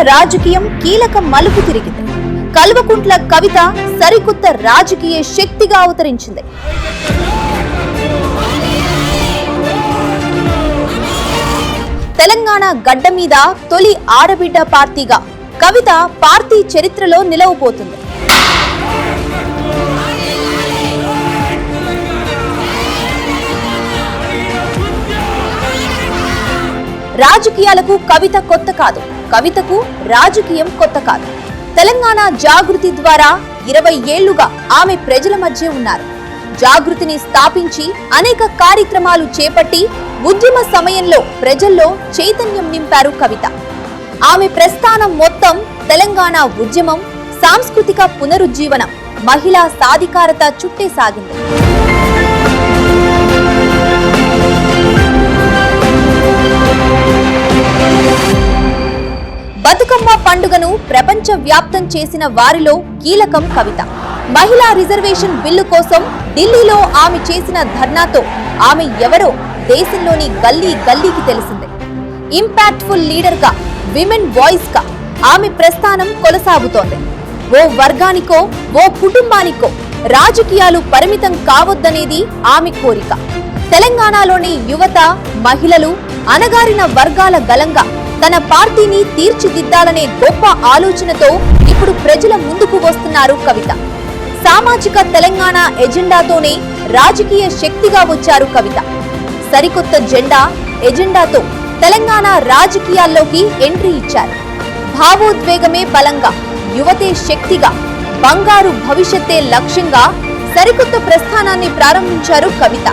రాజకీయం కీలక మలుపు తిరిగింది. కల్వకుంట్ల కవిత సరికొత్త రాజకీయ శక్తిగా అవతరించింది. తెలంగాణ గడ్డ మీద తొలి ఆడబిడ్డ పార్టీగా కవిత పార్టీ చరిత్రలో నిలవబోతుంది. రాజకీయాలకు కవిత కొత్త కాదు, కవితకు రాజకీయం కొత్త కాదు. తెలంగాణ జాగృతి ద్వారా 20 ఏళ్లుగా ఆమె ప్రజల మధ్య ఉన్నారు. జాగృతిని స్థాపించి అనేక కార్యక్రమాలు చేపట్టి ఉద్యమ సమయంలో ప్రజల్లో చైతన్యం నింపారు కవిత. ఆమె ప్రస్థానం మొత్తం తెలంగాణ ఉద్యమం, సాంస్కృతిక పునరుజ్జీవనం, మహిళా సాధికారత చుట్టే సాగింది. బతుకమ్మ పండుగను ప్రపంచ వ్యాప్తం చేసిన వారిలో కీలకం కవిత. మహిళా రిజర్వేషన్ బిల్లు కోసం ఢిల్లీలో ఆమె చేసిన ధర్నాతో ఆమె ఎవరో దేశంలోని గల్లీ గల్లీకి తెలిసిందే. ఇంపాక్ట్ఫుల్ లీడర్ గా, విమెన్ వాయిస్ గా ఆమె ప్రస్థానం కొనసాగుతోంది. ఓ వర్గానికో, ఓ కుటుంబానికో రాజకీయాలు పరిమితం కావద్దనేది ఆమె కోరిక. తెలంగాణలోని యువత, మహిళలు, అణగారిన వర్గాల గలంగా తన పార్టీని తీర్చిదిద్దాలనే గొప్ప ఆలోచనతో ఇప్పుడు ప్రజల ముందుకు వస్తున్నారు కవిత. సామాజిక తెలంగాణ ఎజెండాతోనే రాజకీయ శక్తిగా వచ్చారు కవిత. సరికొత్త జెండా, ఎజెండాతో తెలంగాణ రాజకీయాల్లోకి ఎంట్రీ ఇచ్చారు. భావోద్వేగమే బలంగా, యువతే శక్తిగా, బంగారు భవిష్యత్తే లక్ష్యంగా సరికొత్త ప్రస్థానాన్ని ప్రారంభించారు కవిత.